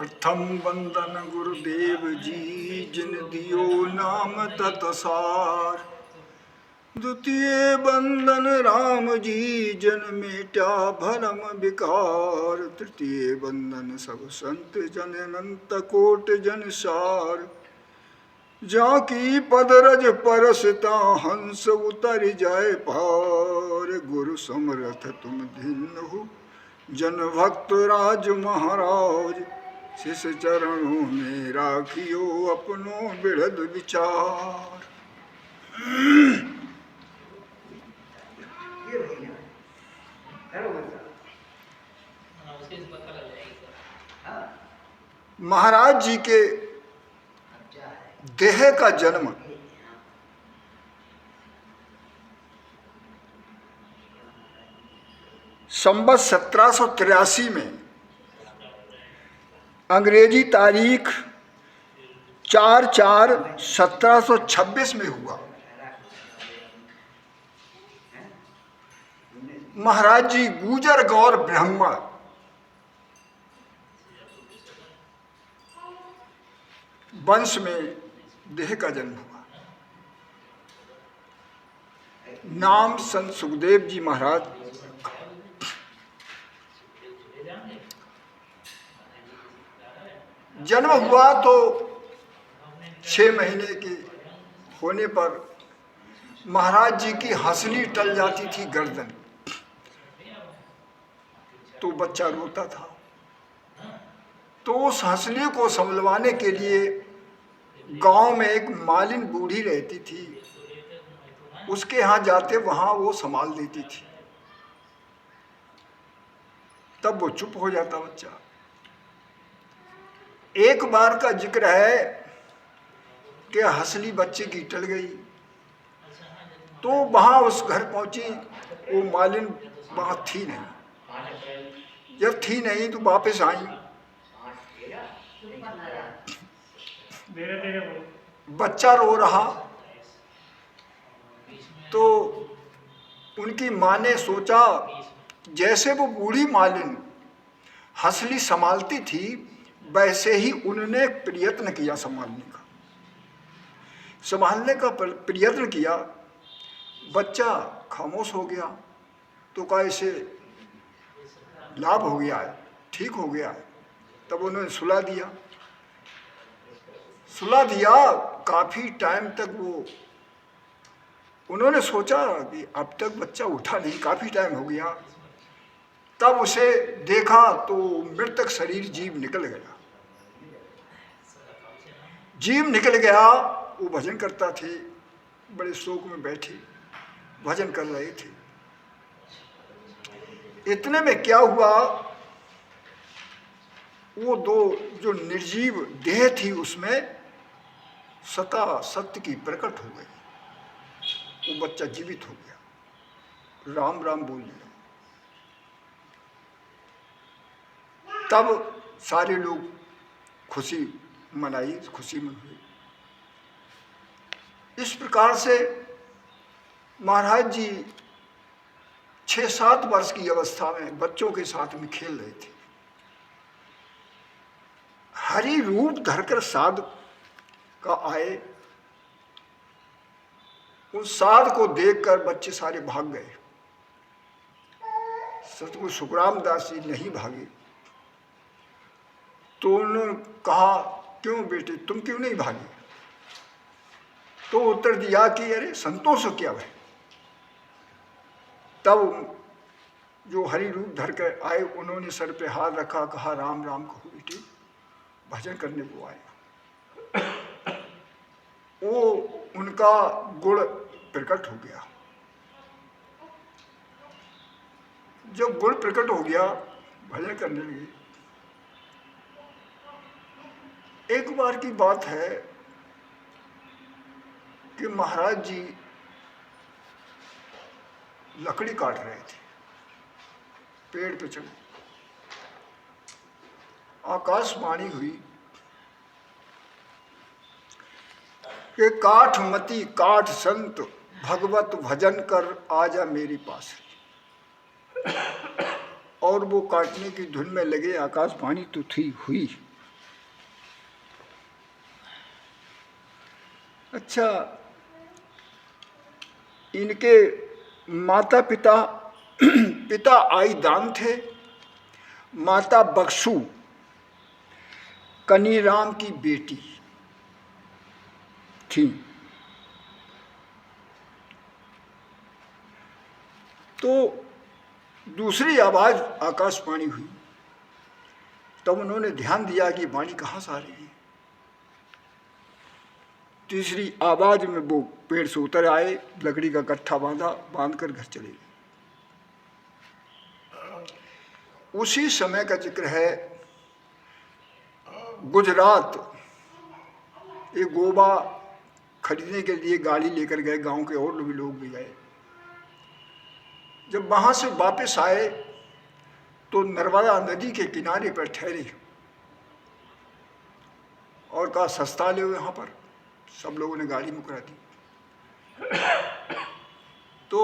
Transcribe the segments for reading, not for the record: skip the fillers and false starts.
प्रथम वंदन गुरुदेव जी जिन दियो नाम तत्सार। द्वितीय वंदन राम जी जन मेटा भरम विकार। तृतीय वंदन सब संत जन अनंत कोट जन सार। जाकी पदरज परसता हंस उतर जाए पार। गुरु समरथ तुम धिन्न हो जन भक्त राज महाराज। शिष चरणों में राखियो अपनो बिरध विचार। महाराज जी के देह का जन्म संवत 1783 में अंग्रेजी तारीख 4/4/1726 में हुआ। महाराज जी गुजर गौर ब्राह्मण वंश में देह का जन्म हुआ। नाम संत सुखदेव जी महाराज। जन्म हुआ तो 6 महीने के होने पर महाराज जी की हंसली टल जाती थी गर्दन, तो बच्चा रोता था। तो उस हंसली को संभलवाने के लिए गांव में एक मालिन बूढ़ी रहती थी, उसके यहाँ जाते वहां वो संभाल देती थी। तब वो चुप हो जाता बच्चा। एक बार का जिक्र है कि हंसली बच्चे की टल गई, तो वहां उस घर पहुंची, वो मालिन वहां थी नहीं। जब थी नहीं तो वापस आई। बच्चा रो रहा, तो उनकी माँ ने सोचा जैसे वो बूढ़ी मालिन हंसली संभालती थी वैसे ही उन्होंने प्रयत्न किया संभालने का प्रयत्न किया। बच्चा खामोश हो गया, तो का इसे लाभ हो गया है, ठीक हो गया है। तब उन्होंने सुला दिया। काफी टाइम तक वो उन्होंने सोचा कि अब तक बच्चा उठा नहीं, काफी टाइम हो गया। तब उसे देखा तो मृतक शरीर जीव निकल गया। वो भजन करता थे, बड़े शोक में बैठे भजन कर रहे थे। इतने में क्या हुआ, वो दो जो निर्जीव देह थी उसमें सता सत्य की प्रकट हो गई। वो बच्चा जीवित हो गया, राम राम बोल दिया। तब सारे लोग खुशी मनाई, खुशी में हुई। इस प्रकार से महाराज जी 6-7 वर्ष की अवस्था में बच्चों के साथ में खेल रहे थे। हरि रूप धरकर साध का आए। उस साध को देखकर बच्चे सारे भाग गए। सतगुरु सुखराम दास जी नहीं भागे, तो उन्होंने कहा क्यों बेटे तुम क्यों नहीं भागे? तो उत्तर दिया कि अरे संतोष हो क्या भाई। तब जो हरि रूप धर कर आए उन्होंने सर पे हाथ रखा, कहा राम राम कहो बेटे, भजन करने को आए। वो उनका गुण प्रकट हो गया। जब गुण प्रकट हो गया भजन करने लगे। एक बार की बात है कि महाराज जी लकड़ी काट रहे थे, पेड़ पे चढ़े। आकाशवाणी हुई कि काठ मती काठ संत भगवत भजन कर आजा मेरे पास। और वो काटने की धुन में लगे। आकाशवाणी तो थी हुई, अच्छा, इनके माता पिता पिता आईदान थे, माता बक्सू कनीराम की बेटी थी। तो दूसरी आवाज आकाशवाणी हुई, तब उन्होंने ध्यान दिया कि वाणी कहाँ से आ रही है। तीसरी आवाज में वो पेड़ से उतर आए, लकड़ी का गट्ठा बांधकर घर चले गए। उसी समय का जिक्र है, गुजरात एक गोवा खरीदने के लिए गाड़ी लेकर गए, गांव के और भी लोग भी गए। जब वहां से वापस आए तो नर्मदा नदी के किनारे पर ठहरे और कहा सस्ता ले यहाँ पर। सब लोगों ने गाड़ी मुकरा दी। तो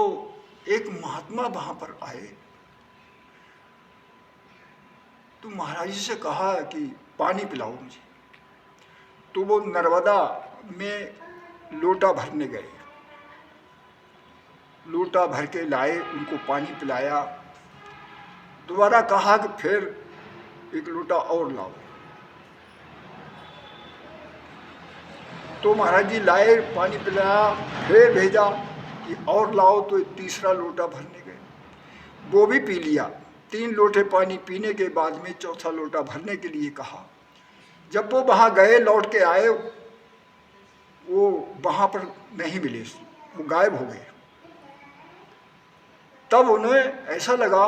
एक महात्मा वहां पर आए, तो महाराज जी से कहा कि पानी पिलाओ मुझे। तो वो नर्मदा में लोटा भरने गए, लोटा भर के लाए, उनको पानी पिलाया। दोबारा कहा कि फिर एक लोटा और लाओ। तो महाराज जी लाए, पानी पिलाया, फिर भेजा कि और लाओ, तो तीसरा लोटा भरने गए, वो भी पी लिया। 3 लोटे पानी पीने के बाद में चौथा लोटा भरने के लिए कहा। जब वो वहाँ गए, लौट के आए, वो वहाँ पर नहीं मिले, वो गायब हो गए। तब उन्हें ऐसा लगा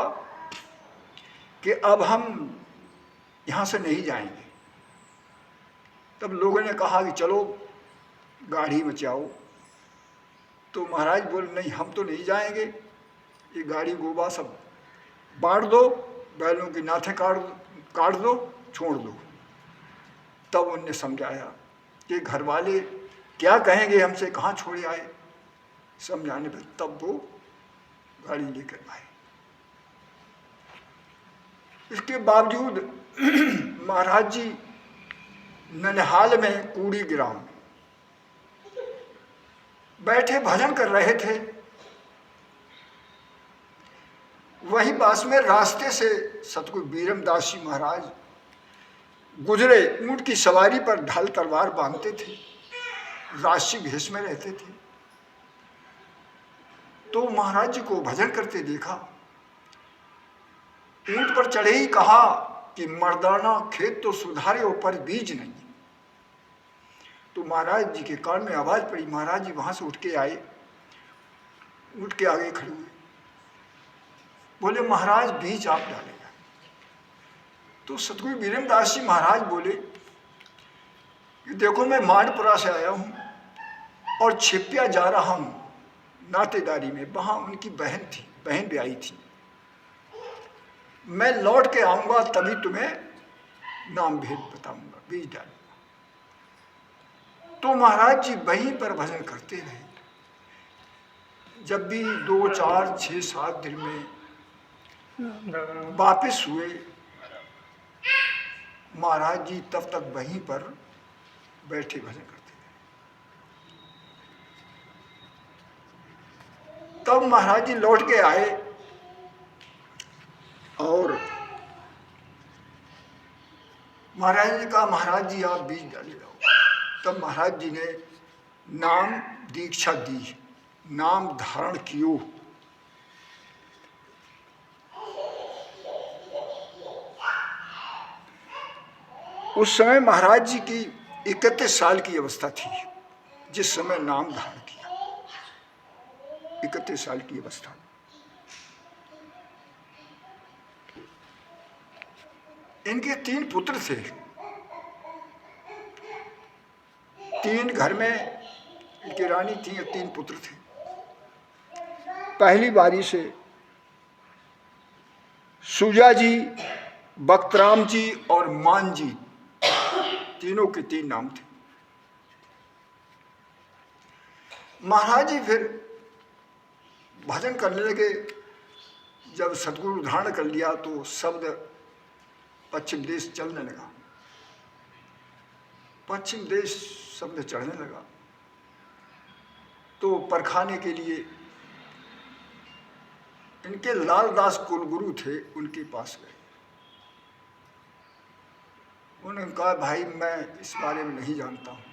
कि अब हम यहाँ से नहीं जाएंगे। तब लोगों ने कहा कि चलो गाड़ी में जाओ। तो महाराज बोले नहीं, हम तो नहीं जाएंगे, ये गाड़ी गोबा सब बांट दो, बैलों की नाथें काट दो, छोड़ दो। तब उनने समझाया कि घर वाले क्या कहेंगे हमसे, कहाँ छोड़े आए। समझाने पर तब वो गाड़ी लेकर आए। इसके बावजूद महाराज जी ननिहाल में कूड़ी ग्राम बैठे भजन कर रहे थे। वहीं पास में रास्ते से सतगुरु बीरमदास जी महाराज गुजरे। ऊंट की सवारी पर ढाल तलवार बांधते थे, राशि भेष में रहते थे। तो महाराज जी को भजन करते देखा। ऊंट पर चढ़े ही कहा कि मर्दाना खेत तो सुधारे ऊपर बीज नहीं। तो महाराज जी के कान में आवाज पड़ी। महाराज जी वहां से उठ के आए, उठ के आगे खड़े हुए, बोले महाराज बीज आप डालेगा। तो सतगुरु बीरमदास जी महाराज बोले कि देखो मैं मांडपुरा से आया हूं और छिपिया जा रहा हूं नातेदारी में, वहां उनकी बहन थी, बहन ब्याही थी। मैं लौट के आऊंगा तभी तुम्हें नाम भेद बताऊंगा, बीज डालूंगा। तो महाराज जी वहीं पर भजन करते रहे। जब भी 2, 4, 6, 7 दिन में वापिस हुए, महाराज जी तब तक वहीं पर बैठे भजन करते रहे। तब महाराज जी लौट के आए और महाराज ने कहा महाराज जी आप बीज डाले जाओ। तब महाराज जी ने नाम दीक्षा दी, नाम धारण कियो। उस समय महाराज जी की 31 साल की अवस्था थी जिस समय नाम धारण किया। 31 साल की अवस्था। इनके 3 पुत्र थे। 3 घर में इनकी रानी थी और 3 पुत्र थे। पहली बारी से सुजा जी, बख्तराम जी और मान जी, तीनों के 3 नाम थे। महाराज जी फिर भजन करने लगे। जब सतगुरु धारण कर लिया तो शब्द पश्चिम देश चलने लगा, पश्चिम देश शब्द चढ़ने लगा। तो परखाने के लिए इनके लालदास कुलगुरु थे, उनके पास गए। उन्होंने कहा भाई मैं इस बारे में नहीं जानता हूँ,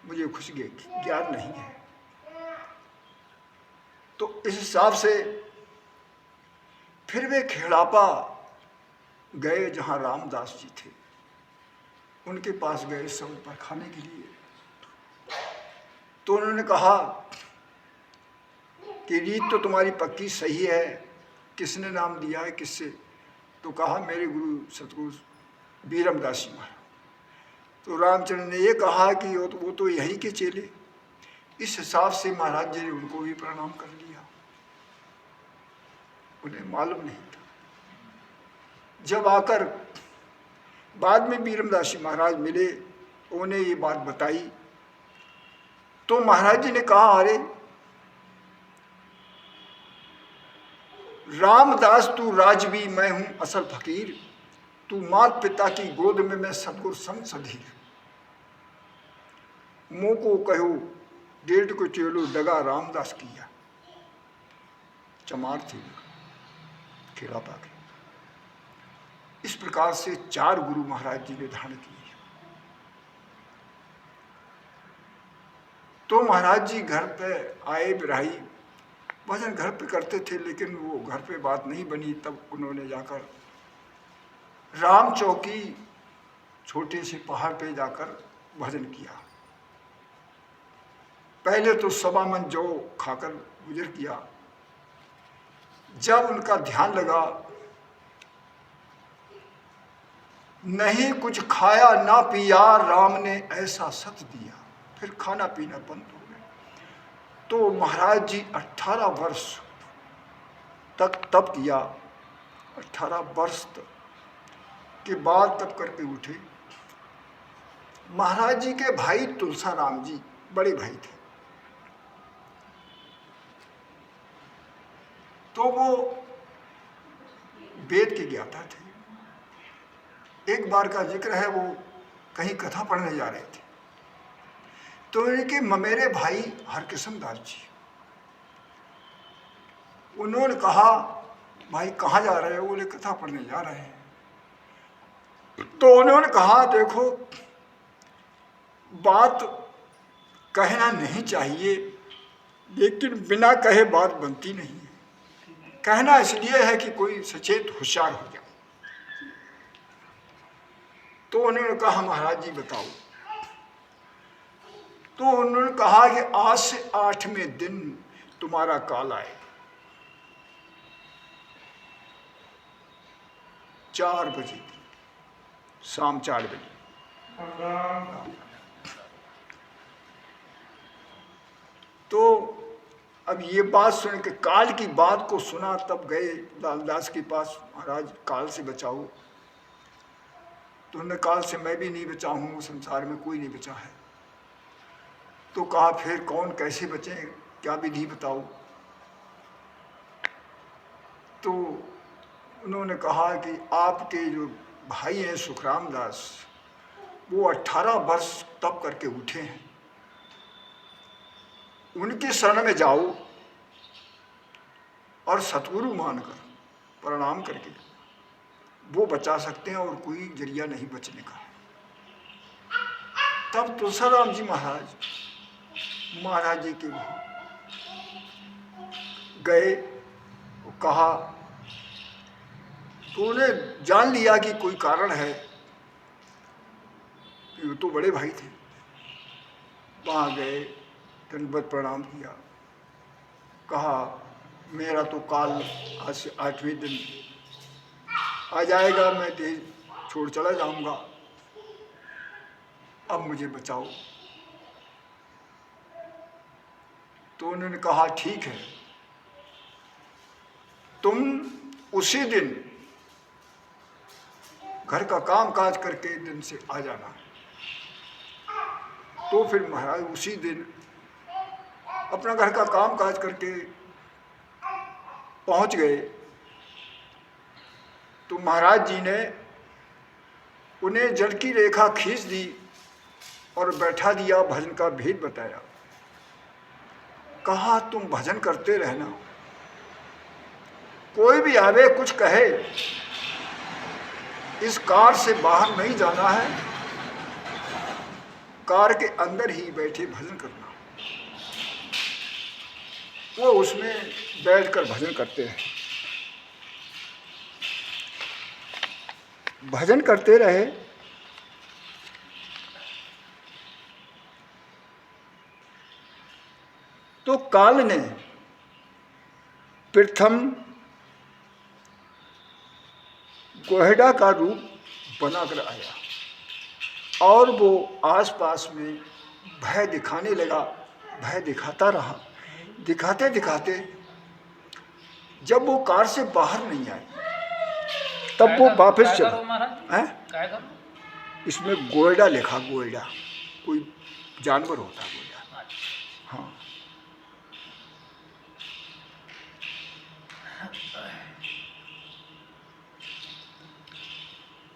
मुझे कुछ ज्ञान नहीं है। तो इस हिसाब से फिर वे खेड़ापा गए जहाँ रामदास जी थे, उनके पास गए सब परखाने के लिए। तो उन्होंने कहा कि रीत तो तुम्हारी पक्की सही है, किसने नाम दिया है, किससे? तो कहा मेरे गुरु सतगुरु बीरमदास जी महाराज। तो रामचंद्र ने ये कहा कि वो तो यहीं के चेले। इस हिसाब से महाराज जी ने उनको भी प्रणाम कर लिया, उन्हें मालूम नहीं था। जब आकर बाद में बीरमदास जी महाराज मिले, उन्हें ये बात बताई, तो महाराज जी ने कहा अरे रामदास तू राजवी, मैं हूं असल फकीर, तू मात पिता की गोद में मैं सतगुर संग सधीर। मुँह को कहो डेढ़ को चेलो, डगा रामदास किया। चमार थे खेड़ापा के। इस प्रकार से 4 गुरु महाराज जी ने धारण किए। तो महाराज जी घर पे आए, बिराई भजन घर पे करते थे, लेकिन वो घर पे बात नहीं बनी। तब उन्होंने जाकर राम चौकी छोटे से पहाड़ पे जाकर भजन किया। पहले तो 1.25 मन जौ खाकर गुजर किया। जब उनका ध्यान लगा, नहीं कुछ खाया ना पिया, राम ने ऐसा सत दिया। फिर खाना पीना बंद हो गया। तो महाराज जी 18 वर्ष तक तप किया। 18 वर्ष के बाद तप करके उठे। महाराज जी के भाई तुलसाराम जी बड़े भाई थे, तो वो वेद के ज्ञाता थे। एक बार का जिक्र है, वो कहीं कथा पढ़ने जा रहे थे, तो इनके ममेरे भाई हरकिशन दास जी, उन्होंने कहा भाई कहाँ जा रहे हो? बोले कथा पढ़ने जा रहे हैं। तो उन्होंने कहा देखो बात कहना नहीं चाहिए, लेकिन बिना कहे बात बनती नहीं है। कहना इसलिए है कि कोई सचेत होशियार हो जाए। तो उन्होंने कहा महाराज जी बताओ। तो उन्होंने कहा कि आज से 8वें दिन तुम्हारा काल आए, 4 बजे, शाम 4 बजे। तो अब ये बात सुन के, काल की बात को सुना, तब गए लालदास के पास, महाराज काल से बचाओ। तो उन्होंने काल से मैं भी नहीं बचा हूँ, संसार में कोई नहीं बचा है। तो कहा फिर कौन कैसे बचे, क्या विधि बताओ। तो उन्होंने कहा कि आपके जो भाई हैं सुखराम दास, वो 18 वर्ष तप करके उठे हैं, उनके शरण में जाओ और सतगुरु मानकर प्रणाम करके वो बचा सकते हैं, और कोई जरिया नहीं बचने का। तब तुलसाराम जी महाराज जी के वहाँ गए, कहा तो उन्हें जान लिया कि कोई कारण है, वो तो बड़े भाई थे। वहाँ गए, दंडवत प्रणाम किया, कहा मेरा तो काल आज से 8वें दिन आ जाएगा, मैं देह छोड़ चला जाऊंगा, अब मुझे बचाओ। तो उन्होंने कहा ठीक है, तुम उसी दिन घर का काम काज करके दिन से आ जाना। तो फिर महाराज उसी दिन अपना घर का काम काज करके पहुंच गए। तो महाराज जी ने उन्हें जल की रेखा खींच दी और बैठा दिया, भजन का भेद बताया। कहा तुम भजन करते रहना, कोई भी आवे कुछ कहे, इस कार से बाहर नहीं जाना है, कार के अंदर ही बैठे भजन करना। वो उसमें बैठकर भजन करते हैं। भजन करते रहे। तो काल ने प्रथम गोहेड़ा का रूप बनाकर आया और वो आसपास में भय दिखाने लगा। भय दिखाता रहा, दिखाते दिखाते जब वो कार से बाहर नहीं आई तब वो वापस चला। हैं? इसमें गोएडा लिखा, गोएडा कोई जानवर होता है, गोएडा। हाँ,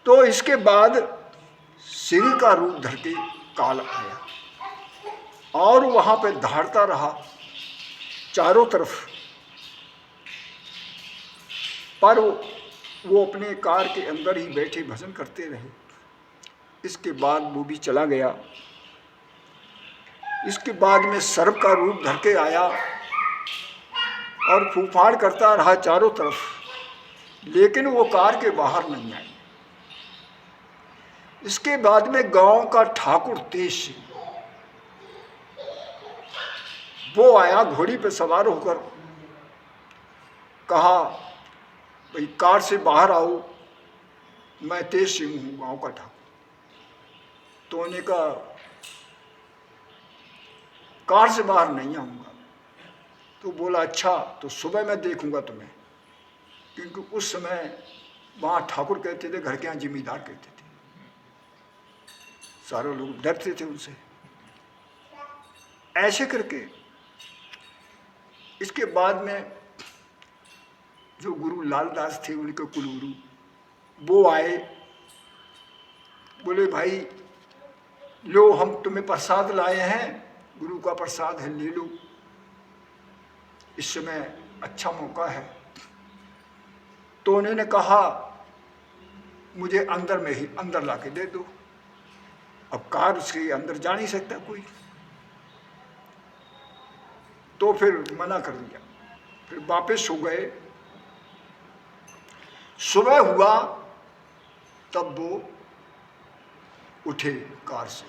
तो इसके बाद सिंह का रूप धर के काल आया और वहां पे दहाड़ता रहा चारों तरफ। पर वो अपने कार के अंदर ही बैठे भजन करते रहे। इसके बाद वो भी चला गया। इसके बाद में सर्प का रूप धर के आया और फूफाड़ करता रहा चारों तरफ, लेकिन वो कार के बाहर नहीं आई। इसके बाद में गांव का ठाकुर तेज सिंह, वो आया घोड़ी पे सवार होकर। कहा भाई कार से बाहर आओ, मैं तेज सिंह हूँ गांव का ठाकुर। तो उन्होंने कहा कार से बाहर नहीं आऊँगा। तो बोला अच्छा, तो सुबह मैं देखूंगा तुम्हें। क्योंकि उस समय वहाँ ठाकुर कहते थे, घर के यहाँ जिम्मेदार कहते थे, सारे लोग डरते थे उनसे। ऐसे करके इसके बाद में जो गुरु लालदास थे, उनके कुलगुरु, वो आए। बोले भाई लो, हम तुम्हें प्रसाद लाए हैं, गुरु का प्रसाद है, ले लो, इस समय अच्छा मौका है। तो उन्होंने कहा मुझे अंदर में ही अंदर लाके दे दो। अब कार उसके अंदर जा नहीं सकता कोई, तो फिर मना कर दिया। फिर वापस हो गए। सुबह हुआ तब वो उठे कार से।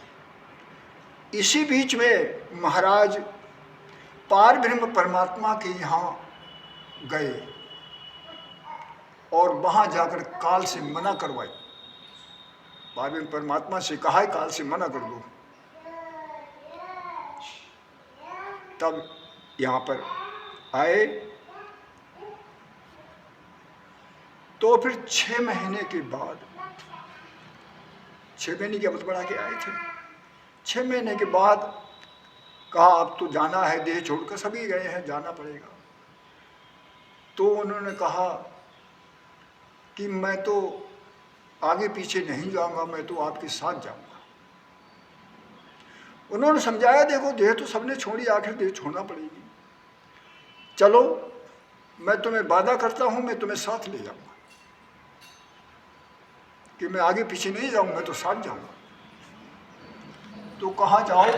इसी बीच में महाराज पार ब्रह्म परमात्मा के यहाँ गए और वहाँ जाकर काल से मना करवाई। पार ब्रह्म परमात्मा से कहा है काल से मना कर दो। तब यहाँ पर आए। तो फिर 6 महीने के बाद, 6 महीने की अवध बढ़ा के आए थे। 6 महीने के बाद कहा अब तो जाना है, देह छोड़कर सभी गए हैं, जाना पड़ेगा। तो उन्होंने कहा कि मैं तो आगे पीछे नहीं जाऊंगा, मैं तो आपके साथ जाऊंगा। उन्होंने समझाया देखो देह तो सबने छोड़ी, आखिर देह छोड़ना पड़ेगी, चलो मैं तुम्हें वादा करता हूं, मैं तुम्हें साथ ले जाऊंगा, कि मैं आगे पीछे नहीं जाऊंगा, मैं तो साथ जाऊंगा। तो कहाँ जाओ?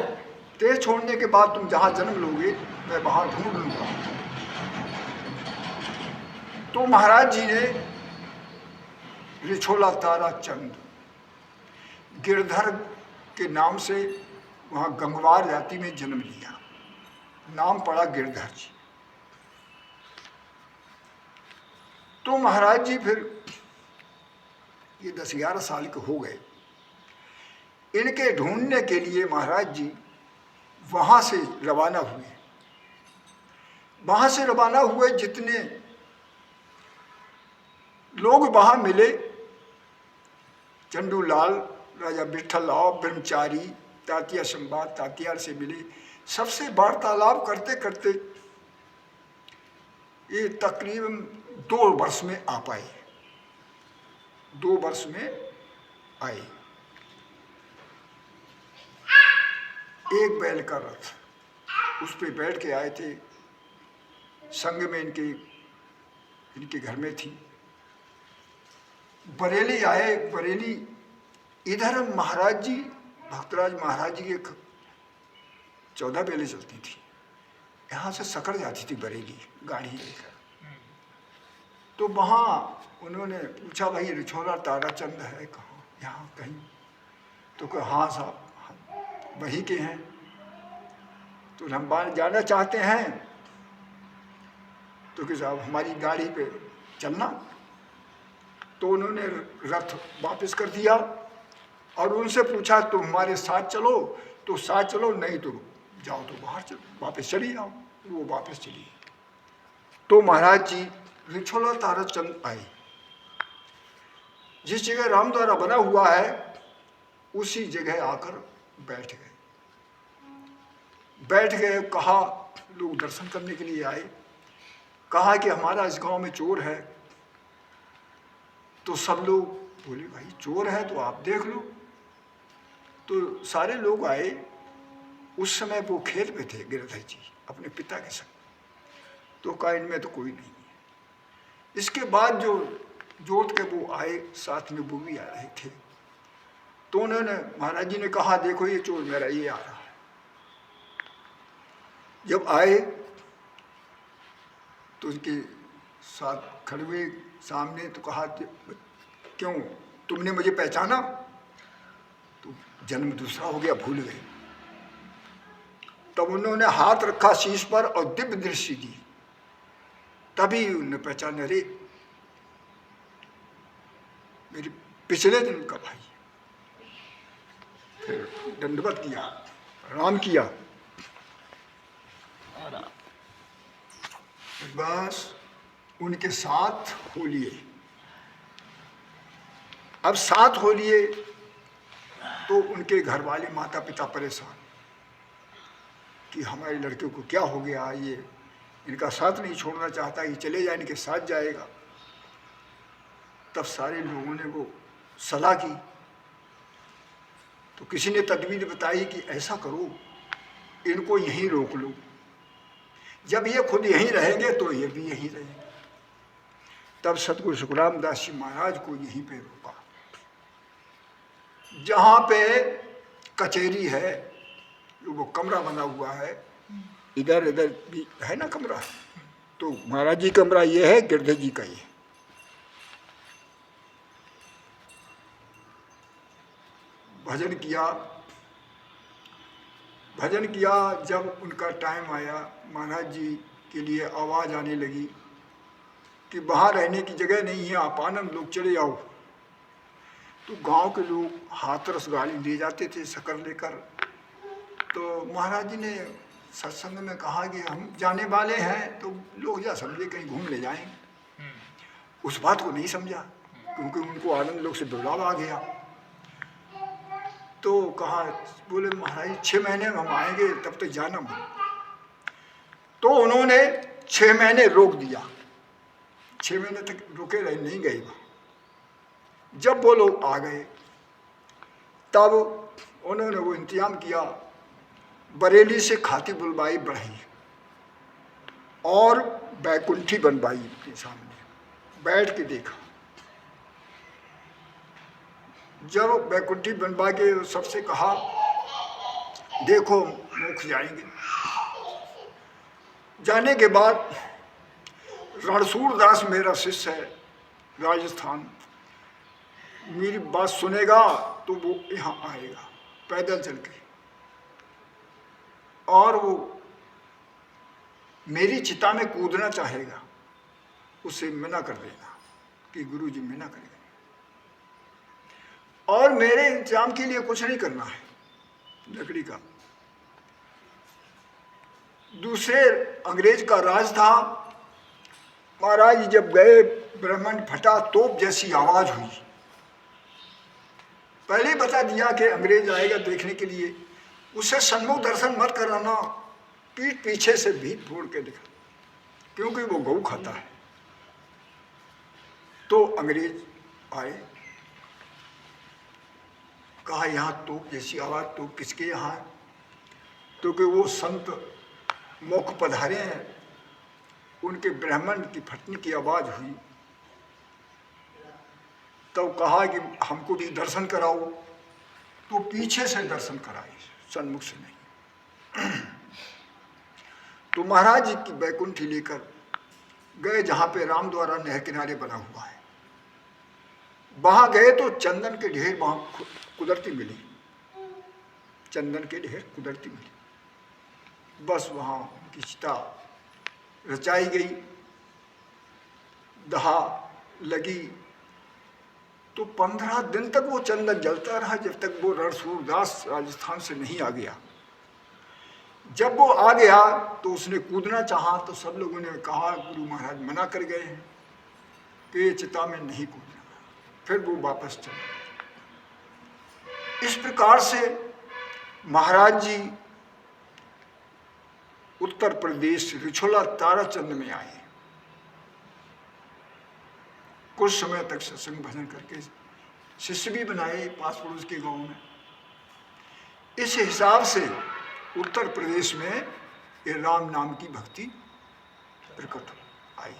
देह छोड़ने के बाद तुम जहां जन्म लोगे मैं वहां ढूंढ लूंगा। तो महाराज जी ने रिछोला तारा चंद गिरधर के नाम से वहाँ गंगवार जाति में जन्म लिया, नाम पड़ा गिरधर जी। तो महाराज जी फिर ये 10-11 साल के हो गए। इनके ढूंढने के लिए महाराज जी वहाँ से रवाना हुए। वहाँ से रवाना हुए, जितने लोग वहाँ मिले, चंदूलाल, राजा विठलराव, ब्रह्मचारी, तातिया संवाद, तातियार से मिले। सबसे वार्तालाप करते करते ये तकरीबन 2 वर्ष में आ पाए। 2 वर्ष में आए। एक बैल का रथ, उस पे बैठ के आए थे। संग में इनके घर में थी। बरेली आए। बरेली इधर महाराज जी, भक्तराज महाराज जी की 14 बैलें चलती थी। यहाँ से सकड़ जाती थी बरेली गाड़ी लेकर। तो वहाँ उन्होंने पूछा, भाई रिछोला ताराचंद है कहाँ, यहाँ कहीं? तो कहा हाँ साहब वही के हैं। तो हम जाना चाहते हैं। तो कि साहब हमारी गाड़ी पे चलना। तो उन्होंने रथ वापस कर दिया और उनसे पूछा तुम हमारे साथ चलो, तो साथ चलो, नहीं तो जाओ तो बाहर चलो, वापस चली जाओ। वो वापस चली। तो महाराज जी रिछोला ताराचंद आए। जिस जगह राम द्वारा बना हुआ है उसी जगह आकर बैठ गए। कहा, लोग दर्शन करने के लिए आए। कहा कि हमारा इस गांव में चोर है। तो सब लोग बोले भाई चोर है तो आप देख लो। तो सारे लोग आए। उस समय वो खेत में थे गिरधर जी अपने पिता के संग। तो कहा इनमें तो कोई नहीं है। इसके बाद जो जोत के वो आए, साथ में वो भी आ रहे थे। तो उन्होंने महाराज जी ने कहा देखो ये चोर मेरा ये आ रहा है। जब आए तो उनके साथ खड़े हुए सामने। तो कहा क्यों तुमने मुझे पहचाना? तो जन्म दूसरा हो गया, भूल गए। तब उन्होंने हाथ रखा शीश पर और दिव्य दृष्टि दी। तभी उन्होंने पहचाना, अरे मेरे पिछले दिन का भाई। फिर दंडवत किया, प्रणाम किया। बस उनके साथ हो लिए। अब साथ हो लिए तो उनके घर वाले माता पिता परेशान कि हमारे लड़के को क्या हो गया, ये इनका साथ नहीं छोड़ना चाहता, ये चले जाए इनके साथ जाएगा। तब सारे लोगों ने वो सलाह की। तो किसी ने तदबीर बताई कि ऐसा करो इनको यहीं रोक लो। जब ये खुद यहीं रहेंगे तो ये भी यहीं रहेंगे। तब सतगुरु सुखराम दास जी महाराज को यहीं पे रोका, जहाँ पे कचहरी है, वो कमरा बना हुआ है। इधर इधर भी है ना कमरा। तो महाराज जी कमरा ये है, गिरधर जी का ये। भजन किया। जब उनका टाइम आया, महाराज जी के लिए आवाज़ आने लगी कि वहाँ रहने की जगह नहीं है, आप आनंद लोग चले आओ। तो गांव के लोग हाथरस गाड़ी ले जाते थे शक्कर लेकर। तो महाराज जी ने सत्संग में कहा कि हम जाने वाले हैं, तो लोग जा समझे कहीं घूम ले जाएंगे। उस बात को नहीं समझा क्योंकि उनको आनंद लोग से बुलाव आ गया। तो कहा, बोले महाराज 6 महीने में हम आएंगे, तब तक जाना मत। तो उन्होंने 6 महीने रोक दिया। 6 महीने तक रुके रहे, नहीं गए वहाँ। जब वो लोग आ गए तब उन्होंने वो इंतजाम किया। बरेली से खाती बुलवाई बढ़ाई और बैकुंठी बनवाई उनके सामने। बैठ के देखा। जब बैकुंठी बनवा के सबसे कहा देखो मोक्ष जाएंगे। जाने के बाद रणसूर दास मेरा शिष्य है राजस्थान, मेरी बात सुनेगा तो वो यहाँ आएगा पैदल चल के, और वो मेरी चिता में कूदना चाहेगा, उसे मना कर देना कि गुरुजी मना करेगा। और मेरे इंतजाम के लिए कुछ नहीं करना है लकड़ी का। दूसरे अंग्रेज का राज था। महाराज जब गए, ब्रह्मांड फटा, तोप जैसी आवाज हुई। पहले ही बता दिया कि अंग्रेज आएगा देखने के लिए, उसे सन्मुख दर्शन मत कराना, पीठ पीछे से भीत फोड़ के दिखा, क्योंकि वो गऊ खाता है। तो अंग्रेज आए, कहा यहाँ तोप जैसी आवाज, तो किसके यहाँ? तो कि वो संत मुख पधारे हैं, उनके ब्राह्मण की फटने की आवाज हुई, तब कहा कि हमको भी दर्शन कराओ। तो पीछे से दर्शन कराए, सन्मुख से नहीं। तो महाराज जी की बैकुंठी लेकर गए जहां पे राम द्वारा नहर किनारे बना हुआ है। वहां गए तो चंदन के ढेर वहां कुदरती मिली, चंदन के ढेर कुदरती मिली। बस वहां उनकी चिता रचाई गई, दहा लगी। तो 15 दिन तक वो चंदन जलता रहा, जब तक वो रणसूरदास राजस्थान से नहीं आ गया। जब वो आ गया तो उसने कूदना चाहा, तो सब लोगों ने कहा, गुरु महाराज मना कर गए हैं कि ये चिता में नहीं कूदना। फिर वो वापस चले। इस प्रकार से महाराज जी उत्तर प्रदेश रिछोला ताराचंद में आए। कुछ समय तक सत्संग भजन करके शिष्य भी बनाए पास पड़ोस के गांव में। इस हिसाब से उत्तर प्रदेश में ये राम नाम की भक्ति प्रकट आई।